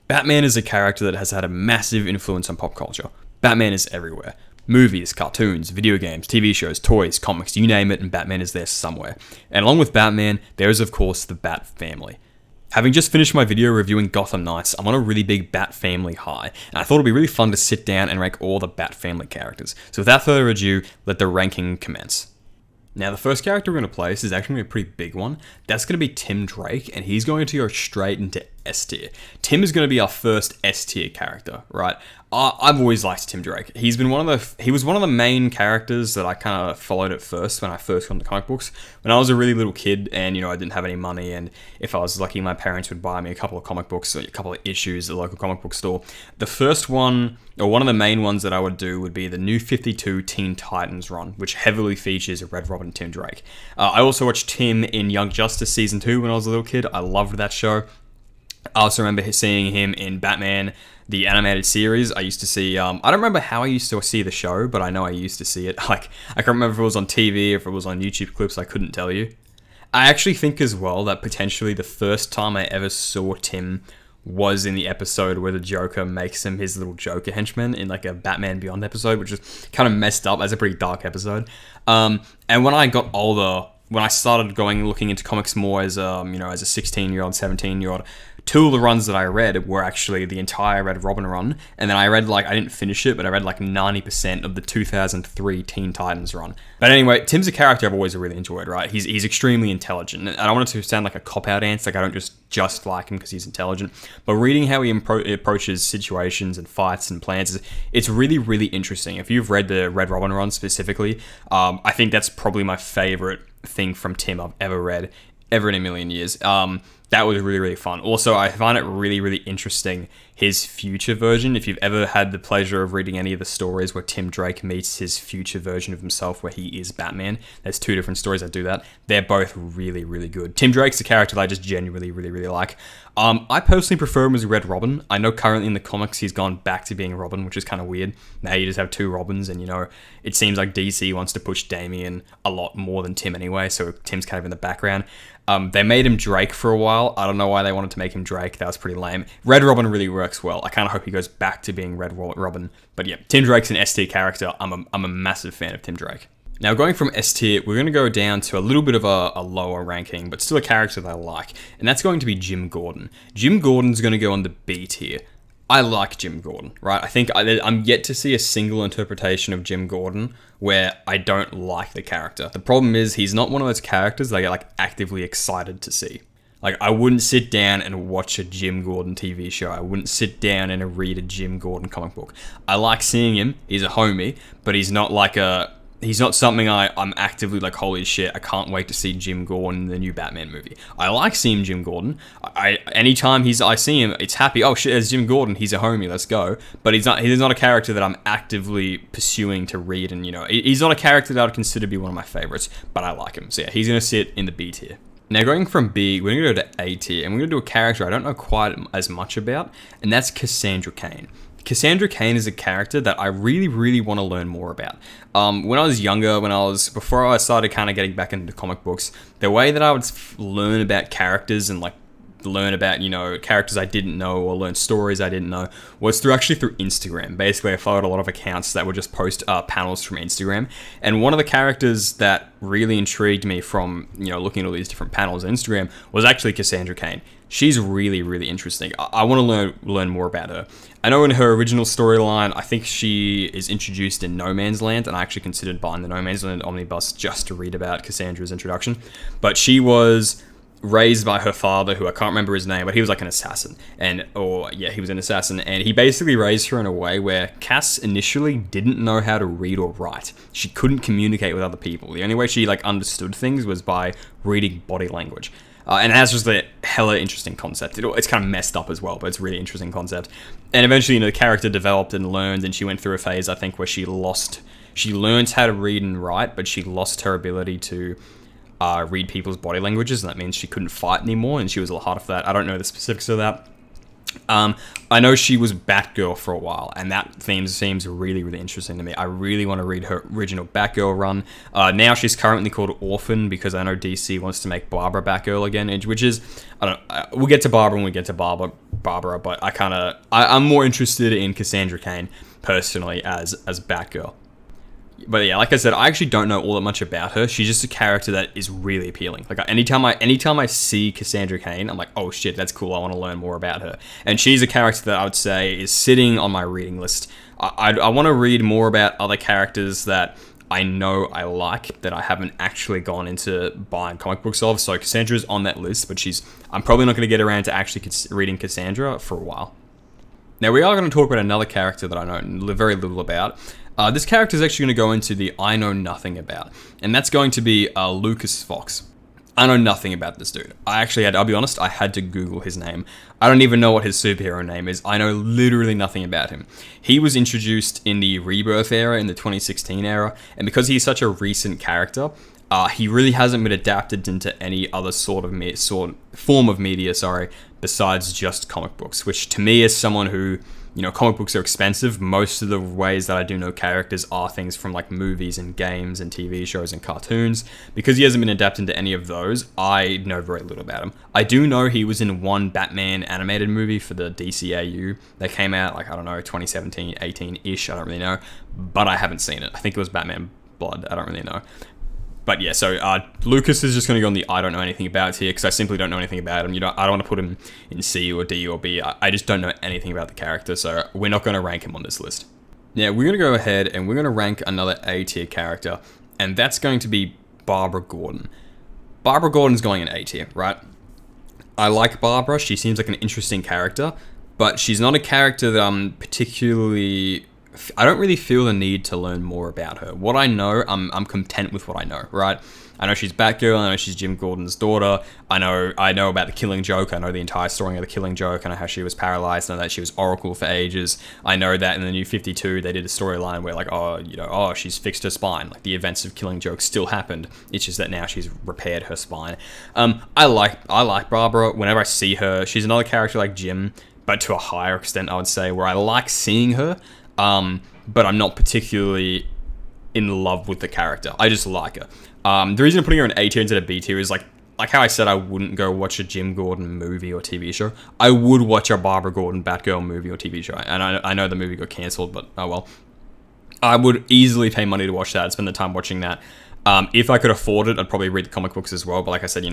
Batman is a character that has had a massive influence on pop culture. Batman is everywhere. Movies, cartoons, video games, TV shows, toys, comics, you name it, and Batman is there somewhere. And along with Batman, there is of course the Batfamily. Having just finished my video reviewing Gotham Knights, I'm on a really big Batfamily high, and I thought it'd be really fun to sit down and rank all the Batfamily characters. So without further ado, let the ranking commence. Now, the first character we're going to place is actually a pretty big one. That's going to be Tim Drake, and he's going to go straight into S tier. Tim is going to be our first S tier character, right? I've always liked Tim Drake. He was one of the main characters that I kind of followed at first when I first got into comic books. When I was a really little kid and, I didn't have any money, and if I was lucky, my parents would buy me a couple of comic books, or a couple of issues at the local comic book store. The first one, or one of the main ones that I would do, would be the New 52 Teen Titans run, which heavily features Red Robin and Tim Drake. I also watched Tim in Young Justice Season 2 when I was a little kid. I loved that show. I also remember seeing him in Batman, the animated series. I used to see, I don't remember how I used to see the show, but I know I used to see it. I can't remember if it was on TV, if it was on YouTube clips, I couldn't tell you. I actually think as well that potentially the first time I ever saw Tim was in the episode where the Joker makes him his little Joker henchman in like a Batman Beyond episode, which is kind of messed up. That's a pretty dark episode. And when I got older, when I started looking into comics more as as a 16-year-old, 17-year-old, two of the runs that I read were actually the entire Red Robin run, and then I read I didn't finish it, but I read 90% of the 2003 Teen Titans run. But anyway, Tim's a character I've always really enjoyed, right? He's extremely intelligent, and I don't want it to sound like a cop-out answer, I don't just like him because he's intelligent, but reading how he approaches situations and fights and plans, it's really, really interesting. If you've read the Red Robin run specifically, I think that's probably my favorite thing from Tim I've ever read, ever in a million years. That was really, really fun. Also, I find it really, really interesting, his future version. If you've ever had the pleasure of reading any of the stories where Tim Drake meets his future version of himself where he is Batman, there's two different stories that do that. They're both really, really good. Tim Drake's a character that I just genuinely really, really like. I personally prefer him as Red Robin. I know currently in the comics he's gone back to being Robin, which is kind of weird. Now you just have two Robins, and it seems like DC wants to push Damian a lot more than Tim anyway, so Tim's kind of in the background. They made him Drake for a while. I don't know why they wanted to make him Drake. That was pretty lame. Red Robin really works well. I kind of hope he goes back to being Red Robin. But yeah, Tim Drake's an S tier character. I'm a massive fan of Tim Drake. Now, going from S tier, we're going to go down to a little bit of a lower ranking, but still a character that I like, and that's going to be Jim Gordon. Jim Gordon's going to go on the B tier. I like Jim Gordon, right? I think I'm yet to see a single interpretation of Jim Gordon where I don't like the character. The problem is he's not one of those characters that I get actively excited to see. I wouldn't sit down and watch a Jim Gordon TV show. I wouldn't sit down and read a Jim Gordon comic book. I like seeing him. He's a homie, but he's not he's not something I'm actively holy shit, I can't wait to see Jim Gordon in the new Batman movie. I like seeing Jim Gordon. Anytime I see him, it's happy. Oh shit, there's Jim Gordon. He's a homie. Let's go. But he's not a character that I'm actively pursuing to read. And he's not a character that I would consider to be one of my favorites. But I like him. So yeah, he's gonna sit in the B tier. Now, going from B, we're going to go to A tier, and we're going to do a character I don't know quite as much about, and that's Cassandra Cain. Cassandra Cain is a character that I really, really want to learn more about. When I was younger, before I started kind of getting back into comic books, the way that I would learn about characters and learn about, characters I didn't know or learn stories I didn't know was through Instagram. Basically, I followed a lot of accounts that would just post panels from Instagram. And one of the characters that really intrigued me from, looking at all these different panels on Instagram was actually Cassandra Cain. She's really, really interesting. I want to learn more about her. I know in her original storyline, I think she is introduced in No Man's Land, and I actually considered buying the No Man's Land omnibus just to read about Cassandra's introduction. But she was raised by her father, who I can't remember his name, but he was an assassin. He was an assassin, and he basically raised her in a way where Cass initially didn't know how to read or write. She couldn't communicate with other people. The only way she understood things was by reading body language. And that's just a hella interesting concept. It's kind of messed up as well, but it's a really interesting concept. And eventually, the character developed and learned, and she went through a phase, I think, where she learned how to read and write, but she lost her ability to read people's body languages, and that means she couldn't fight anymore, and she was a little harder for that. I don't know the specifics of that. I know she was Batgirl for a while, and that theme seems really, really interesting to me. I really want to read her original Batgirl run. Now she's currently called Orphan because I know DC wants to make Barbara Batgirl again, which is, we'll get to Barbara when we get to Barbara. Barbara, but I'm more interested in Cassandra Cain personally as Batgirl. But yeah, like I said, I actually don't know all that much about her. She's just a character that is really appealing. Like anytime I see Cassandra Cain, I'm like, oh shit, that's cool. I want to learn more about her. And she's a character that I would say is sitting on my reading list. I want to read more about other characters that I know I like that I haven't actually gone into buying comic books of. So Cassandra's on that list, but I'm probably not going to get around to actually reading Cassandra for a while. Now we are going to talk about another character that I know very little about. This character is actually going to go into the I know nothing about, and that's going to be Lucas Fox. I know nothing about this dude. I'll be honest, I had to Google his name. I don't even know what his superhero name is. I know literally nothing about him. He was introduced in the Rebirth era, in the 2016 era, and because he's such a recent character, he really hasn't been adapted into any other form of media, besides just comic books, which to me, as someone who, comic books are expensive, most of the ways that I do know characters are things from like movies and games and TV shows and cartoons. Because he hasn't been adapted into any of those, I know very little about him. I do know he was in one Batman animated movie for the DCAU that came out, 2017, 18-ish, I don't really know. But I haven't seen it. I think it was Batman Blood, I don't really know. But yeah, so Lucas is just going to go on the I don't know anything about here because I simply don't know anything about him. I don't want to put him in C or D or B. I just don't know anything about the character, so we're not going to rank him on this list. Now, we're going to go ahead and we're going to rank another A tier character, and that's going to be Barbara Gordon. Barbara Gordon's going in A tier, right? I like Barbara. She seems like an interesting character, but she's not a character that I'm particularly... I don't really feel the need to learn more about her. What I know, I'm content with what I know, right? I know she's Batgirl, I know she's Jim Gordon's daughter, I know about the Killing Joke, I know the entire story of the Killing Joke, I know how she was paralyzed, I know that she was Oracle for ages, I know that in the New 52 they did a storyline where she's fixed her spine, like the events of Killing Joke still happened, it's just that now she's repaired her spine. I like Barbara. Whenever I see her, she's another character like Jim, but to a higher extent I would say, where I like seeing her, but I'm not particularly in love with the character. I just like her. The reason I'm putting her in A tier instead of B tier is like how I said I wouldn't go watch a Jim Gordon movie or TV show. I would watch a Barbara Gordon Batgirl movie or TV show. And I know the movie got cancelled, but oh well. I would easily pay money to watch that, spend the time watching that. If I could afford it, I'd probably read the comic books as well. But like I said,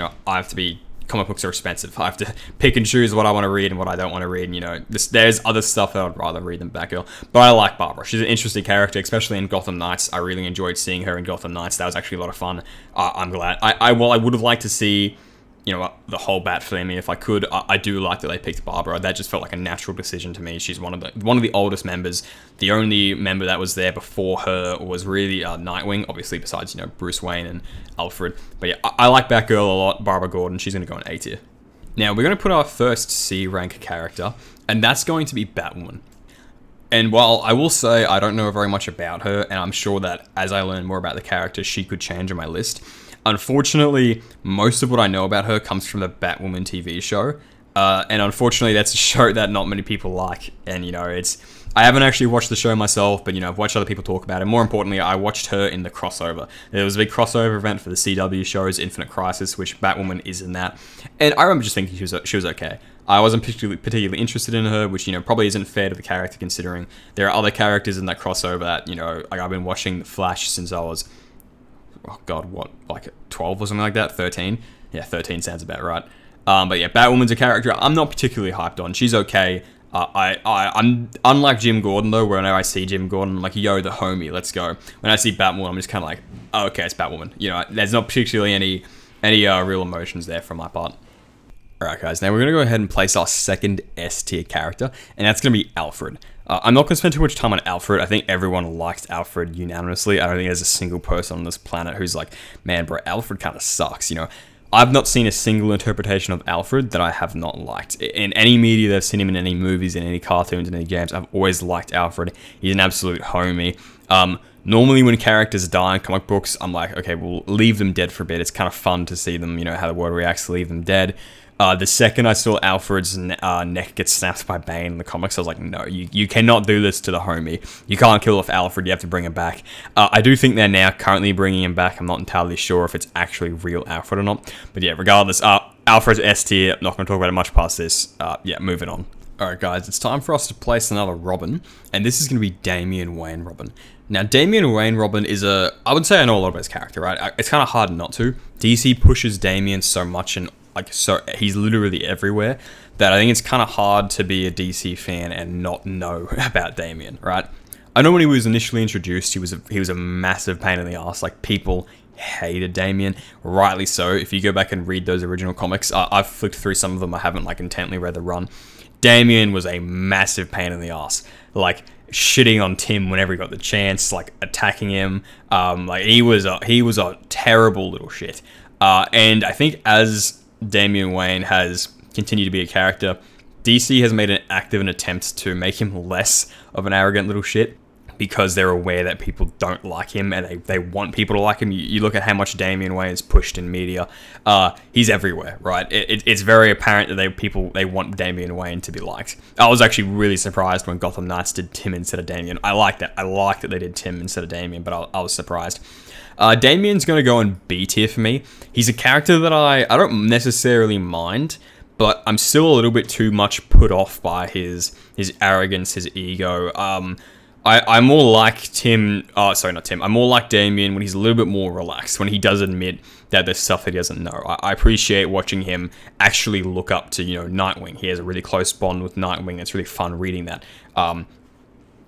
comic books are expensive. I have to pick and choose what I want to read and what I don't want to read. There's other stuff that I'd rather read than Batgirl. But I like Barbara. She's an interesting character, especially in Gotham Knights. I really enjoyed seeing her in Gotham Knights. That was actually a lot of fun. I'm glad. I would have liked to see, the whole Batfamily if I could. I do like that they picked Barbara. That just felt like a natural decision to me. She's one of the oldest members. The only member that was there before her was really Nightwing, obviously besides Bruce Wayne and Alfred. But yeah, I like Batgirl a lot. Barbara Gordon, she's going to go in A tier. Now we're going to put our first C rank character, and that's going to be Batwoman. And while I will say I don't know very much about her, and I'm sure that as I learn more about the character, she could change on my list. Unfortunately, most of what I know about her comes from the Batwoman TV show. And unfortunately, that's a show that not many people like. And, I haven't actually watched the show myself, but, I've watched other people talk about it. More importantly, I watched her in the crossover. There was a big crossover event for the CW shows, Infinite Crisis, which Batwoman is in that. And I remember just thinking she was okay. I wasn't particularly interested in her, which, probably isn't fair to the character considering there are other characters in that crossover that, I've been watching The Flash since I was... oh god, what, 12 or something like that? 13? Yeah, 13 sounds about right. But yeah, Batwoman's a character I'm not particularly hyped on. She's okay. I'm unlike Jim Gordon though, whenever I see Jim Gordon, I'm like, yo, the homie, let's go. When I see Batwoman, I'm just kind of like, oh, okay, it's Batwoman. There's not particularly any real emotions there from my part. Alright guys, now we're going to go ahead and place our second S tier character, and that's going to be Alfred. I'm not going to spend too much time on Alfred. I think everyone liked Alfred unanimously. I don't think there's a single person on this planet who's like, man bro, Alfred kind of sucks, I've not seen a single interpretation of Alfred that I have not liked. In any media that I've seen him in any movies, in any cartoons, in any games, I've always liked Alfred. He's an absolute homie. Normally when characters die in comic books, I'm like, okay, we'll leave them dead for a bit. It's kind of fun to see them, how the world reacts to leave them dead. The second I saw Alfred's neck get snapped by Bane in the comics, I was like, no, you cannot do this to the homie. You can't kill off Alfred, you have to bring him back. I do think they're now currently bringing him back. I'm not entirely sure if it's actually real Alfred or not. But yeah, regardless, Alfred's S tier. I'm not going to talk about it much past this. Yeah, moving on. Alright guys, it's time for us to place another Robin, and this is going to be Damian Wayne Robin. Now Damian Wayne Robin is I would say I know a lot about his character, right? It's kind of hard not to. DC pushes Damian so much and so he's literally everywhere that I think it's kind of hard to be a DC fan and not know about Damian, right? I know when he was initially introduced, he was a massive pain in the ass. Like, people hated Damian, rightly so. If you go back and read those original comics, I've flicked through some of them. I haven't intently read the run. Damian was a massive pain in the ass, shitting on Tim whenever he got the chance, attacking him. He was a terrible little shit. And I think as Damian Wayne has continued to be a character, DC has made an active attempt to make him less of an arrogant little shit, because they're aware that people don't like him and they want people to like him. You look at how much Damian Wayne is pushed in media. He's everywhere, right? It's very apparent that they want Damian Wayne to be liked. I was actually really surprised when Gotham Knights did Tim instead of Damian. I like that. I like that they did Tim instead of Damian, but I was surprised. Damian's going to go in B tier for me. He's a character that I don't necessarily mind, but I'm still a little bit too much put off by his arrogance, his ego. I'm more like Tim. Sorry, not Tim. I'm more like Damian when he's a little bit more relaxed, when he does admit that there's stuff that he doesn't know. I appreciate watching him actually look up to, Nightwing. He has a really close bond with Nightwing. It's really fun reading that.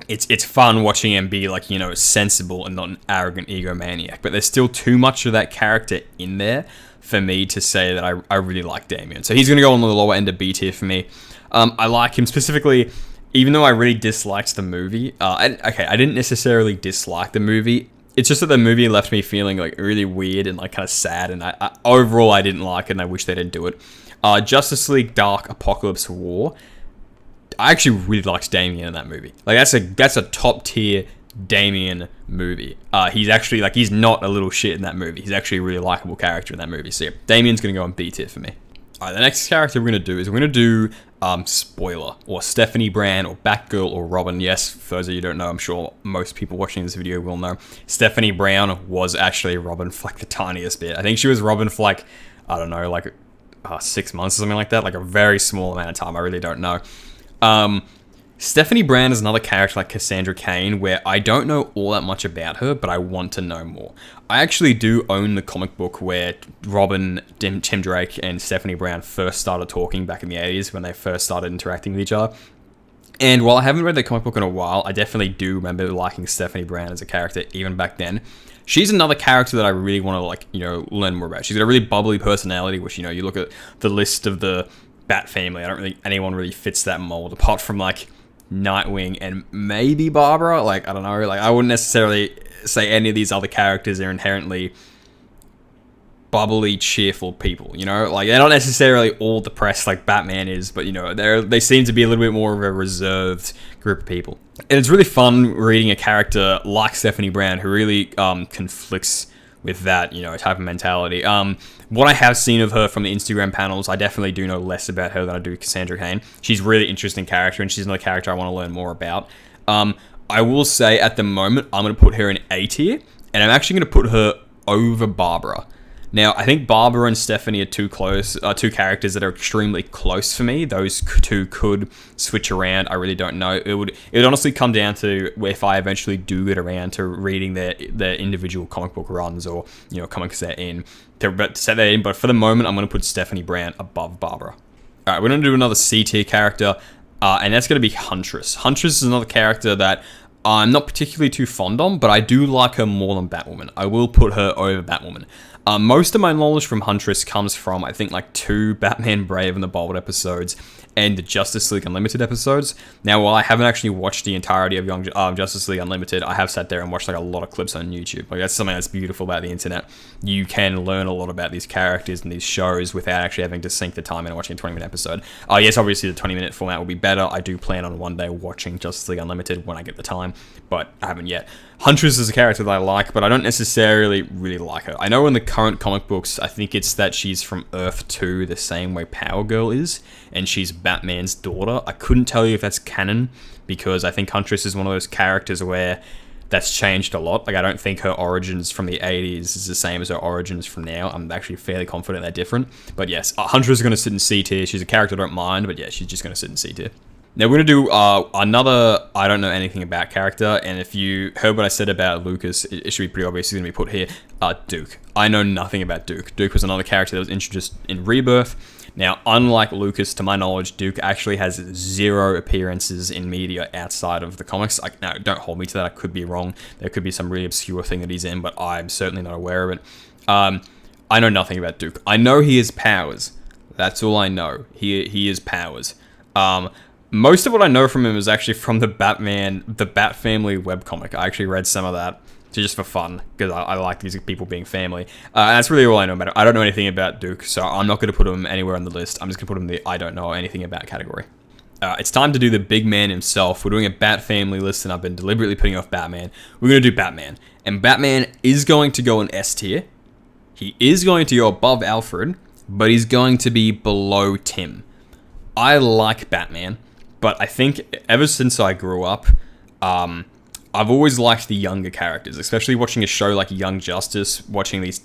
It's fun watching him be sensible and not an arrogant egomaniac. But there's still too much of that character in there for me to say that I really like Damian. So he's going to go on the lower end of B tier for me. I like him specifically. Even though I really disliked the movie, I didn't necessarily dislike the movie. It's just that the movie left me feeling really weird and kind of sad, and overall I didn't like it, and I wish they didn't do it. Justice League Dark Apocalypse War, I actually really liked Damian in that movie. That's a top tier Damian movie. He's actually he's not a little shit in that movie. He's actually a really likable character in that movie. So yeah, Damian's gonna go on B tier for me. Alright, the next character we're gonna do spoiler, or Stephanie Brand, or Batgirl, or Robin. Yes, for those of you who don't know, I'm sure most people watching this video will know. Stephanie Brown was actually Robin for the tiniest bit. I think she was Robin for 6 months or something like that, a very small amount of time. I really don't know. Stephanie Brand is another character like Cassandra Cain, where I don't know all that much about her, but I want to know more. I actually do own the comic book where Robin, Tim Drake, and Stephanie Brand first started talking back in the 80s when they first started interacting with each other. And while I haven't read the comic book in a while, I definitely do remember liking Stephanie Brand as a character even back then. She's another character that I really want to learn more about. She's got a really bubbly personality, which you look at the list of the Batfamily. I don't think anyone really fits that mold apart from Nightwing and maybe Barbara. I don't know. I wouldn't necessarily say any of these other characters are inherently bubbly, cheerful people. They're not necessarily all depressed like Batman is, but they seem to be a little bit more of a reserved group of people. And it's really fun reading a character like Stephanie Brand who really conflicts with that, type of mentality. What I have seen of her from the Instagram panels, I definitely do know less about her than I do Cassandra Cain. She's a really interesting character, and she's another character I want to learn more about. I will say, at the moment, I'm going to put her in A tier, and I'm actually going to put her over Barbara. Now, I think Barbara and Stephanie are two characters that are extremely close for me. Those two could switch around. I really don't know. It would honestly come down to if I eventually do get around to reading their individual comic book runs or comics they're in to set that in. But for the moment, I'm going to put Stephanie Brand above Barbara. All right, we're going to do another C tier character, and that's going to be Huntress. Huntress is another character that I'm not particularly too fond of, but I do like her more than Batwoman. I will put her over Batwoman. Most of my knowledge from Huntress comes from, I think, 2 Batman Brave and the Bold episodes and the Justice League Unlimited episodes. Now, while I haven't actually watched the entirety of Justice League Unlimited, I have sat there and watched a lot of clips on YouTube. That's something that's beautiful about the internet. You can learn a lot about these characters and these shows without actually having to sink the time in watching a 20-minute episode. Yes, obviously the 20-minute format will be better. I do plan on one day watching Justice League Unlimited when I get the time, but I haven't yet. Huntress is a character that I like, but I don't necessarily really like her. I know in the current comic books, I think it's that she's from Earth 2, the same way Power Girl is, and she's Batman's daughter. I couldn't tell you if that's canon, because I think Huntress is one of those characters where that's changed a lot. I don't think her origins from the 80s is the same as her origins from now. I'm actually fairly confident they're different. But yes, Huntress is going to sit in C tier. She's a character I don't mind, but yeah, she's just going to sit in C tier. Now we're going to do another I don't know anything about character, and if you heard what I said about Lucas, it should be pretty obvious he's going to be put here. Duke. I know nothing about Duke. Duke was another character that was introduced in Rebirth. Now, unlike Lucas, to my knowledge, Duke actually has 0 appearances in media outside of the comics. Now, don't hold me to that. I could be wrong. There could be some really obscure thing that he's in, but I'm certainly not aware of it. I know nothing about Duke. I know he has powers. That's all I know. He has powers. Most of what I know from him is actually from the Batfamily webcomic. I actually read some of that just for fun, because I like these people being family. And that's really all I know about it. I don't know anything about Duke, so I'm not going to put him anywhere on the list. I'm just going to put him in the I don't know anything about category. It's time to do the big man himself. We're doing a Batfamily list, and I've been deliberately putting off Batman. We're going to do Batman. And Batman is going to go in S tier. He is going to go above Alfred, but he's going to be below Tim. I like Batman, but I think ever since I grew up, I've always liked the younger characters, especially watching a show like Young Justice, watching these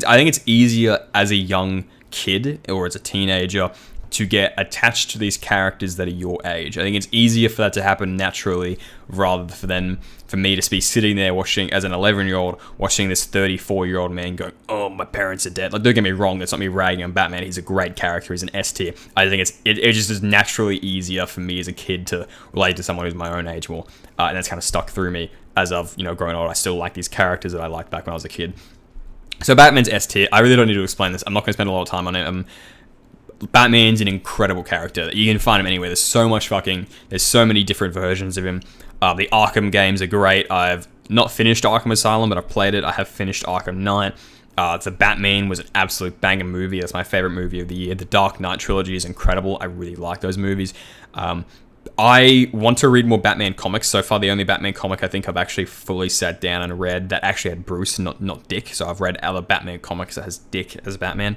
I think it's easier as a young kid or as a teenager to get attached to these characters that are your age. I think it's easier for that to happen naturally rather than for me to be sitting there watching, as an 11-year-old, watching this 34-year-old man going, oh, my parents are dead. Like, don't get me wrong, that's not me ragging on Batman. He's a great character. He's an S tier. I think it just is naturally easier for me as a kid to relate to someone who's my own age more. And that's kind of stuck through me as I've, grown old. I still like these characters that I liked back when I was a kid. So Batman's S tier. I really don't need to explain this. I'm not going to spend a lot of time on it. Batman's an incredible character. You can find him anywhere. There's so many different versions of him. The Arkham games are great. I've not finished Arkham Asylum, but I've played it. I have finished Arkham Knight. The Batman was an absolute banger movie. That's my favorite movie of the year. The Dark Knight trilogy is incredible. I really like those movies. I want to read more Batman comics. So far, the only Batman comic I think I've actually fully sat down and read that actually had Bruce, not Dick. So I've read other Batman comics that has Dick as Batman.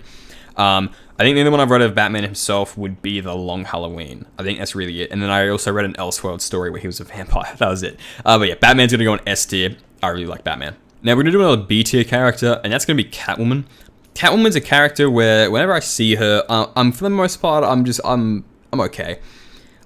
I think the only one I've read of Batman himself would be The Long Halloween. I think that's really it. And then I also read an Elseworld story where he was a vampire. That was it. But yeah, Batman's going to go in S tier. I really like Batman. Now we're going to do another B tier character, and that's going to be Catwoman. Catwoman's a character where whenever I see her, for the most part, I'm okay.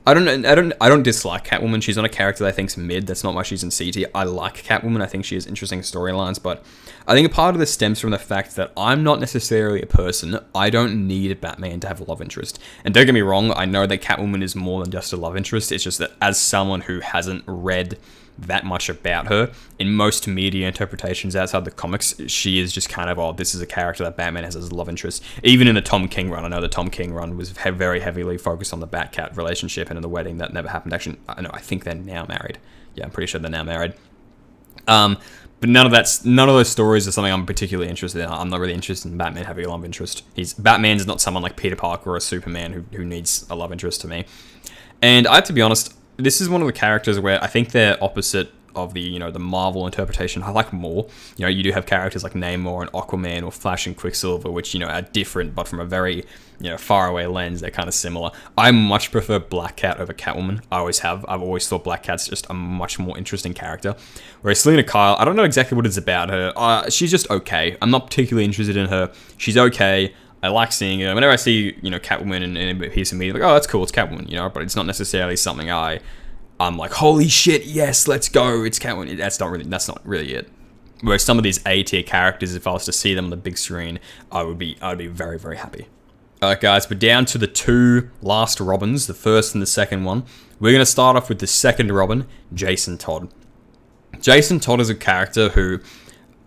I don't dislike Catwoman. She's not a character that I think's mid. That's not why she's in C tier. I like Catwoman. I think she has interesting storylines, but I think a part of this stems from the fact that I'm not necessarily a person. I don't need a Batman to have a love interest. And don't get me wrong, I know that Catwoman is more than just a love interest. It's just that as someone who hasn't read that much about her, in most media interpretations outside the comics, she is just kind of, this is a character that Batman has as a love interest. Even in the Tom King run, I know the Tom King run was very heavily focused on the Bat-Cat relationship and in the wedding that never happened. Actually, I think they're now married. Yeah, I'm pretty sure they're now married. But none of those stories are something I'm particularly interested in. I'm not really interested in Batman having a love interest. Batman's not someone like Peter Parker or Superman who needs a love interest to me. And I have to be honest, this is one of the characters where I think they're opposite of the the Marvel interpretation. I like more. You do have characters like Namor and Aquaman or Flash and Quicksilver, which are different, but from a very far away lens, they're kind of similar. I much prefer Black Cat over Catwoman. I always have. I've always thought Black Cat's just a much more interesting character. Whereas Selena Kyle, I don't know exactly what it's about her. She's just okay. I'm not particularly interested in her. She's okay. I like seeing her. Whenever I see, Catwoman in a piece of media, like, oh, that's cool, it's Catwoman, but it's not necessarily something I'm like, holy shit, yes, let's go, it's Catwoman. That's not really it. Whereas some of these A-tier characters, if I was to see them on the big screen, I'd be very, very happy. Alright guys, we're down to the 2 last Robins, the first and the second one. We're going to start off with the second Robin, Jason Todd. Jason Todd is a character who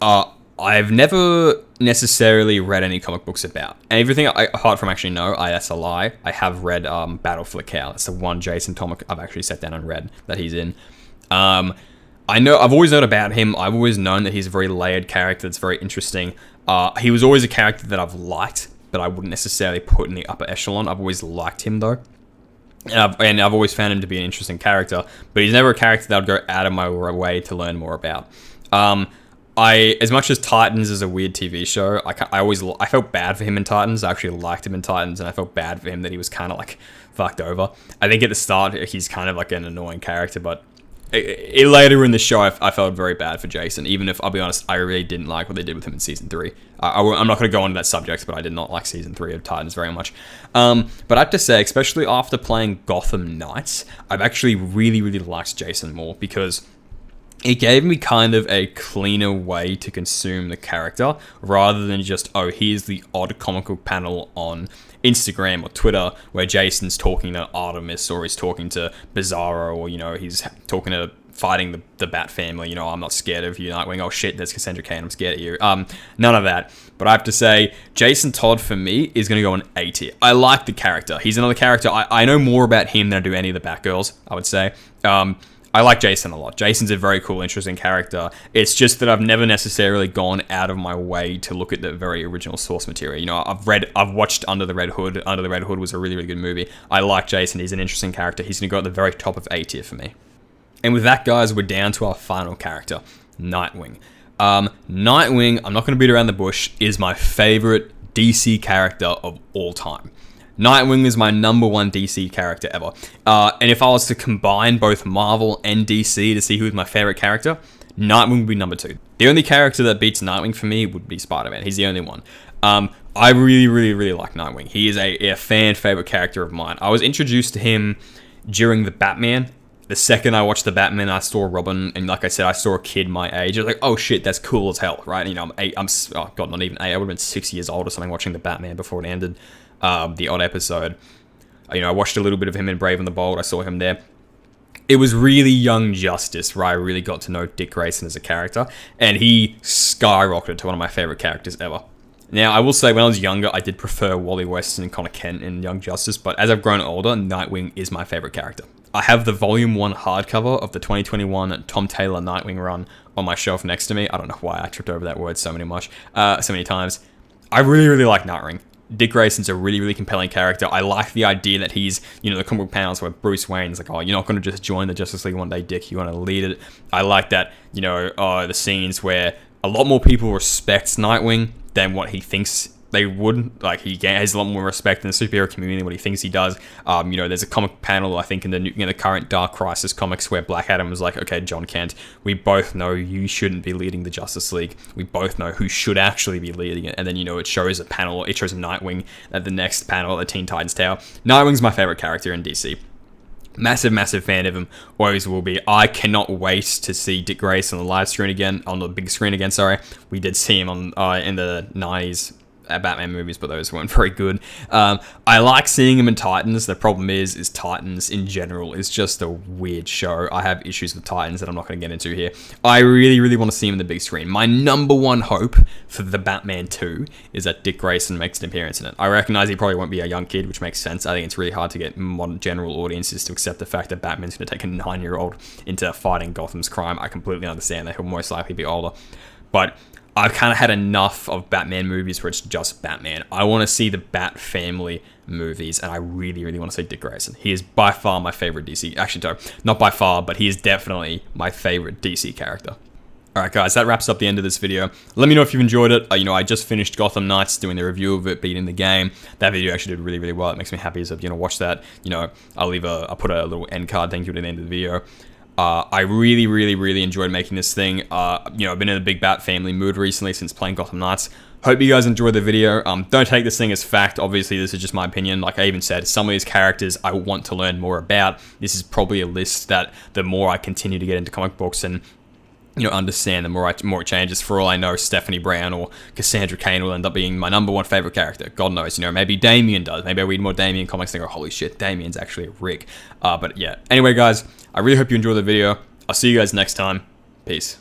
I've never necessarily read any comic books about. And everything, apart from actually that's a lie. I have read Battle for the Cow. That's the one Jason comic I've actually sat down and read that he's in. I've always known about him. I've always known that he's a very layered character that's very interesting. He was always a character that I've liked, but I wouldn't necessarily put in the upper echelon. I've always liked him though. And I've always found him to be an interesting character, but he's never a character that I'd go out of my way to learn more about. As much as Titans is a weird TV show, I felt bad for him in Titans. I actually liked him in Titans, and I felt bad for him that he was kind of like fucked over. I think at the start he's kind of like an annoying character, but later in the show, I felt very bad for Jason, even if, I'll be honest, I really didn't like what they did with him in Season 3. I'm not going to go into that subject, but I did not like Season 3 of Titans very much. But I have to say, especially after playing Gotham Knights, I've actually really, really liked Jason more, because it gave me kind of a cleaner way to consume the character, rather than just, oh, here's the odd comical panel on Instagram or Twitter where Jason's talking to Artemis, or he's talking to Bizarro, or, he's talking to fighting the Batfamily. I'm not scared of you, Nightwing. Oh shit, there's Cassandra Cain, I'm scared of you. None of that. But I have to say, Jason Todd for me is going to go an A tier. I like the character. He's another character. I know more about him than I do any of the Batgirls, I would say. I like Jason a lot. Jason's a very cool, interesting character. It's just that I've never necessarily gone out of my way to look at the very original source material. I've watched Under the Red Hood. Under the Red Hood was a really, really good movie. I like Jason. He's an interesting character. He's going to go at the very top of A tier for me. And with that, guys, we're down to our final character, Nightwing. Nightwing, I'm not going to beat around the bush, is my favorite DC character of all time. Nightwing is my number one DC character ever. And if I was to combine both Marvel and DC to see who's my favorite character, Nightwing would be number 2. The only character that beats Nightwing for me would be Spider-Man. He's the only one. I really, really, really like Nightwing. He is a fan favorite character of mine. I was introduced to him during the Batman. The second I watched the Batman, I saw Robin, and like I said, I saw a kid my age. I was like, oh shit, that's cool as hell, right? I'm 8, oh god, not even 8, I would have been 6 years old or something watching the Batman before it ended. The odd episode. I watched a little bit of him in Brave and the Bold. I saw him there. It was really Young Justice where I really got to know Dick Grayson as a character, and he skyrocketed to one of my favorite characters ever. Now, I will say, when I was younger, I did prefer Wally West and Connor Kent in Young Justice, but as I've grown older, Nightwing is my favorite character. I have the Volume 1 hardcover of the 2021 Tom Taylor Nightwing run on my shelf next to me. I don't know why I tripped over that word so many times. I really, really like Nightwing. Dick Grayson's a really, really compelling character. I like the idea that he's, the comic book panels where Bruce Wayne's like, oh, you're not going to just join the Justice League one day, Dick. You want to lead it. I like that, the scenes where a lot more people respect Nightwing than what he thinks they would. Like, he has a lot more respect in the superhero community than what he thinks he does. There's a comic panel, I think, in the current Dark Crisis comics where Black Adam was like, okay, John Kent, we both know you shouldn't be leading the Justice League. We both know who should actually be leading it. And then, it shows a panel, it shows Nightwing at the next panel at the Teen Titans Tower. Nightwing's my favorite character in DC. Massive fan of him, always will be. I cannot wait to see Dick Grayson on the live screen again, on the big screen again, sorry. We did see him on in the 90s Batman movies, but those weren't very good. I like seeing him in Titans. The problem is Titans in general is just a weird show. I have issues with Titans that I'm not going to get into here. I really, really want to see him in the big screen. My number one hope for the Batman 2 is that Dick Grayson makes an appearance in it. I recognize he probably won't be a young kid, which makes sense. I think it's really hard to get modern general audiences to accept the fact that Batman's going to take a 9-year-old into fighting Gotham's crime. I completely understand that he'll most likely be older. But I've kind of had enough of Batman movies where it's just Batman. I want to see the Batfamily movies, and I really, really want to see Dick Grayson. He is by far my favorite DC. Actually, no, not by far, but he is definitely my favorite DC character. Alright guys, that wraps up the end of this video. Let me know if you've enjoyed it. I just finished Gotham Knights, doing the review of it, beating the game. That video actually did really, really well. It makes me happy, so watch that. I'll put a little end card thank you at the end of the video. I really, really, really enjoyed making this thing. I've been in a big Batfamily mood recently since playing Gotham Knights. Hope you guys enjoyed the video. Don't take this thing as fact. Obviously, this is just my opinion. Like I even said, some of these characters I want to learn more about. This is probably a list that the more I continue to get into comic books and understand, the more it changes. For all I know, Stephanie Brown or Cassandra Cain will end up being my number one favorite character. God knows, maybe Damian does. Maybe I read more Damian comics and go, holy shit, Damian's actually a Rick. But yeah. Anyway, guys, I really hope you enjoyed the video. I'll see you guys next time. Peace.